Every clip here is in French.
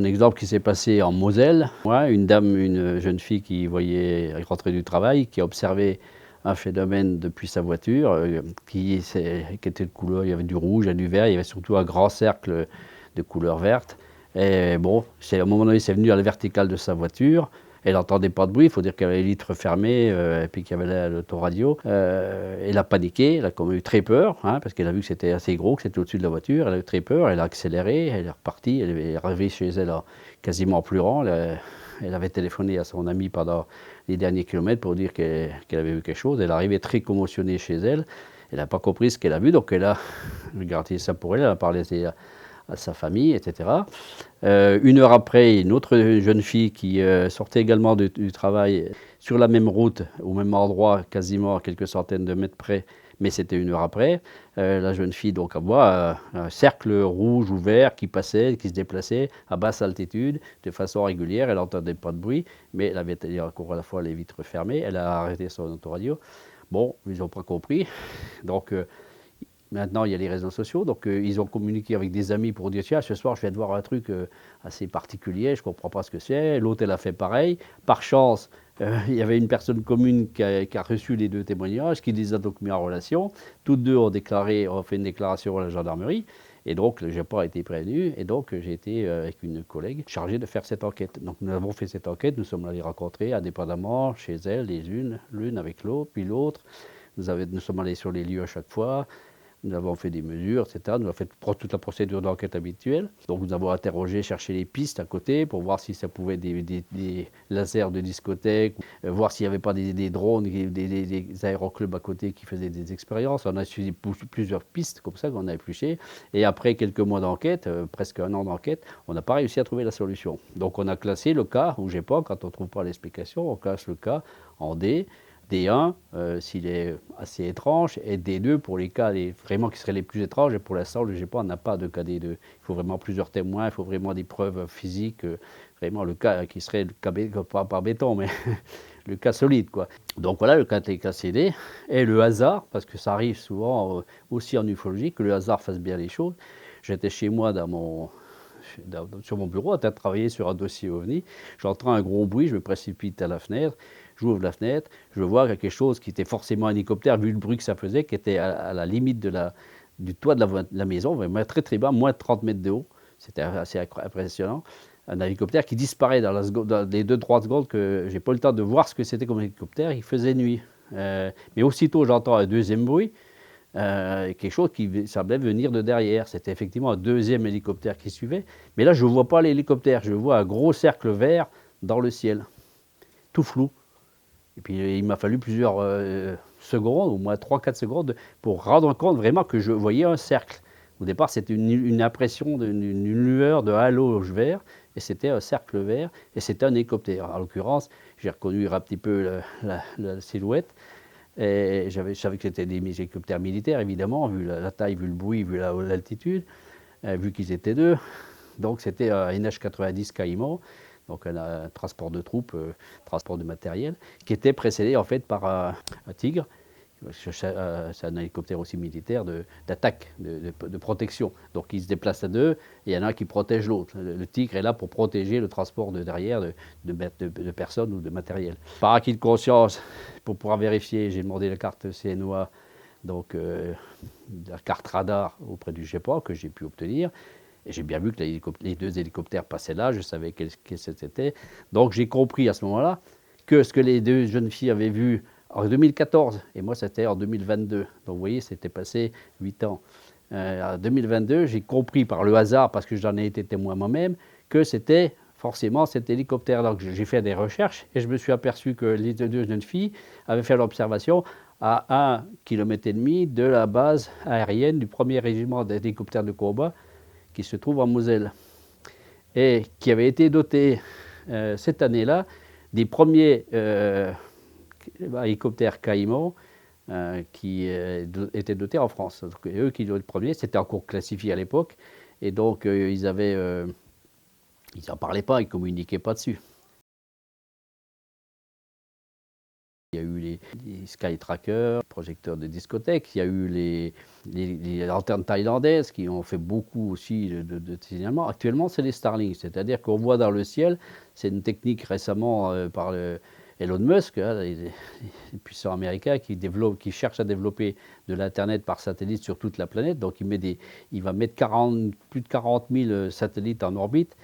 exemple qui s'est passé en Moselle. Moi, une jeune fille qui voyait rentrer du travail, qui a observé un phénomène depuis sa voiture, qui était de couleur, il y avait du rouge et du vert, il y avait surtout un grand cercle de couleur verte. Et bon, à un moment donné, c'est venu à la verticale de sa voiture. Elle n'entendait pas de bruit, il faut dire qu'il y avait les vitres fermées et puis qu'il y avait l'autoradio. Elle a paniqué, elle a comme eu très peur, hein, parce qu'elle a vu que c'était assez gros, que c'était au-dessus de la voiture. Elle a eu très peur, elle a accéléré, elle est repartie, elle est arrivée chez elle quasiment en pleurant. Elle avait téléphoné à son ami pendant les derniers kilomètres pour dire qu'elle avait vu quelque chose. Elle est arrivée très commotionnée chez elle. Elle n'a pas compris ce qu'elle a vu, donc elle a gardé ça pour elle, elle a parlé à sa famille, etc. 1 heure après, une autre jeune fille qui sortait également du travail sur la même route, au même endroit, quasiment à quelques centaines de mètres près, mais c'était 1 heure après. La jeune fille donc voit un cercle rouge ou vert qui passait, qui se déplaçait à basse altitude de façon régulière. Elle n'entendait pas de bruit, mais elle avait encore à la fois les vitres fermées. Elle a arrêté son autoradio. Bon, ils n'ont pas compris. Donc maintenant, il y a les réseaux sociaux, donc ils ont communiqué avec des amis pour dire tiens, ce soir, je viens de voir un truc assez particulier, je ne comprends pas ce que c'est. L'autre, elle a fait pareil. Par chance, il y avait une personne commune qui a reçu les deux témoignages, qui les a donc mis en relation. Toutes deux ont fait une déclaration à la gendarmerie. Et donc, je n'ai pas été prévenu. Et donc, j'ai été avec une collègue chargée de faire cette enquête. Donc, nous avons fait cette enquête. Nous sommes allés rencontrer indépendamment chez elles, l'une avec l'autre, puis l'autre. Nous sommes allés sur les lieux à chaque fois. Nous avons fait des mesures, etc. Nous avons fait toute la procédure d'enquête habituelle. Donc nous avons interrogé, cherché les pistes à côté pour voir si ça pouvait être des lasers de discothèque, voir s'il n'y avait pas des drones, des aéroclubs à côté qui faisaient des expériences. On a suivi plusieurs pistes comme ça qu'on a épluchées. Et après quelques mois d'enquête, presque 1 an d'enquête, on n'a pas réussi à trouver la solution. Donc on a classé le cas, ou j'ai pas, quand on ne trouve pas l'explication, on classe le cas en D. D1, s'il est assez étrange, et D2 pour les cas vraiment qui seraient les plus étranges. Et pour l'instant, le GEPA n'a pas de cas D2. Il faut vraiment plusieurs témoins, il faut vraiment des preuves physiques, vraiment le cas qui serait le cas pas par béton, mais le cas solide, quoi. Donc voilà, le cas est classé D. Et le hasard, parce que ça arrive souvent aussi en ufologie, que le hasard fasse bien les choses. J'étais chez moi sur mon bureau, en train de travailler sur un dossier OVNI. J'entends un gros bruit, je me précipite à la fenêtre. J'ouvre la fenêtre, je vois quelque chose qui était forcément un hélicoptère, vu le bruit que ça faisait, qui était à la limite du toit de la maison, vraiment très très bas, moins de 30 mètres de haut. C'était assez impressionnant. Un hélicoptère qui disparaît dans les 2-3 secondes que j'ai pas eu le temps de voir ce que c'était comme hélicoptère. Il faisait nuit. Mais aussitôt, j'entends un deuxième bruit, quelque chose qui semblait venir de derrière. C'était effectivement un deuxième hélicoptère qui suivait. Mais là, je ne vois pas l'hélicoptère. Je vois un gros cercle vert dans le ciel, tout flou. Et puis il m'a fallu plusieurs secondes, au moins 3-4 secondes, pour rendre compte vraiment que je voyais un cercle. Au départ, c'était une impression d'une lueur de halo vert, et c'était un cercle vert, et c'était un hélicoptère. En l'occurrence, j'ai reconnu un petit peu la silhouette, et je savais que c'était des hélicoptères militaires, évidemment, vu la taille, vu le bruit, vu l'altitude, vu qu'ils étaient deux. Donc c'était un NH-90 Caïman, donc un transport de troupes, transport de matériel, qui était précédé en fait par un Tigre. C'est un hélicoptère aussi militaire d'attaque, de protection. Donc il se déplace à deux, et il y en a un qui protège l'autre. Le Tigre est là pour protéger le transport de derrière de personnes ou de matériel. Par acquis de conscience, pour pouvoir vérifier, j'ai demandé la carte CNOA, donc la carte radar auprès du GEPA que j'ai pu obtenir. Et j'ai bien vu que les deux hélicoptères passaient là, je savais quel c'était. Donc j'ai compris à ce moment-là que ce que les deux jeunes filles avaient vu en 2014, et moi c'était en 2022. Donc vous voyez, c'était passé 8 ans. En 2022, j'ai compris par le hasard, parce que j'en ai été témoin moi-même, que c'était forcément cet hélicoptère. Donc j'ai fait des recherches et je me suis aperçu que les deux jeunes filles avaient fait l'observation à 1,5 km de la base aérienne du 1er régiment d'hélicoptères de combat qui se trouve en Moselle, et qui avait été doté cette année-là des premiers hélicoptères Caïman qui étaient dotés en France. Donc, eux qui étaient les premiers, c'était encore classifié à l'époque, et donc ils n'en parlaient pas, ils ne communiquaient pas dessus. Il y a eu Sky Tracker, projecteurs de discothèque. Il y a eu les lanternes thaïlandaises qui ont fait beaucoup aussi de signalement. Actuellement, c'est les Starlink, c'est-à-dire qu'on voit dans le ciel, c'est une technique récemment par Elon Musk, hein, les puissants américains qui cherchent à développer de l'Internet par satellite sur toute la planète. Donc il va mettre plus de 40 000 satellites en orbite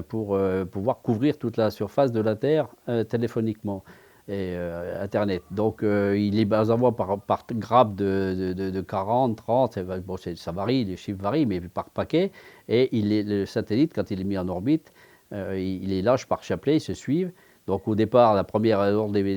pour pouvoir couvrir toute la surface de la Terre téléphoniquement et Internet. Donc il les envoie par grappe de 40, 30, bon, ça varie, les chiffres varient, mais par paquet. Et le satellite, quand il est mis en orbite, il les lâche par chapelet, ils se suivent. Donc au départ, les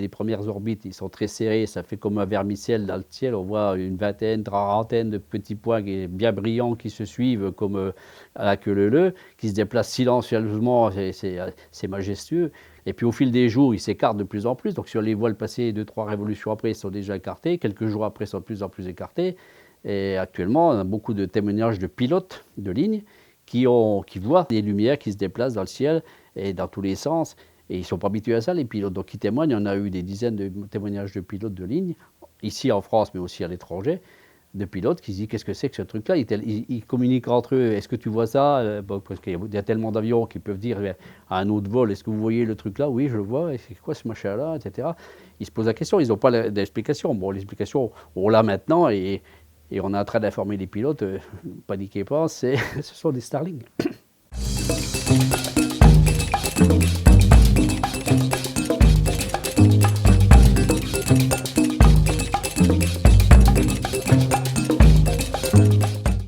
premières orbites, ils sont très serrés, ça fait comme un vermicelle dans le ciel. On voit une vingtaine, trentaine de petits points bien brillants qui se suivent comme à la queue leu-leu, qui se déplacent silencieusement, c'est majestueux. Et puis au fil des jours, ils s'écartent de plus en plus. Donc si on les voit le passer 2-3 révolutions après, ils sont déjà écartés. Quelques jours après, ils sont de plus en plus écartés. Et actuellement, on a beaucoup de témoignages de pilotes de ligne qui voient des lumières qui se déplacent dans le ciel et dans tous les sens. Et ils ne sont pas habitués à ça, les pilotes. Donc ils témoignent. Il y en a eu des dizaines de témoignages de pilotes de ligne, ici en France, mais aussi à l'étranger, de pilotes qui se disent qu'est-ce que c'est que ce truc-là. Ils communiquent entre eux. Est-ce que tu vois ça? Bon, parce qu'il y a tellement d'avions qui peuvent dire à un autre vol, est-ce que vous voyez le truc là? Oui, je le vois. Et c'est quoi ce machin-là, etc. Ils se posent la question. Ils n'ont pas d'explication. Bon, l'explication, on l'a maintenant et on est en train d'informer les pilotes. Paniquez pas, ce sont des Starlink.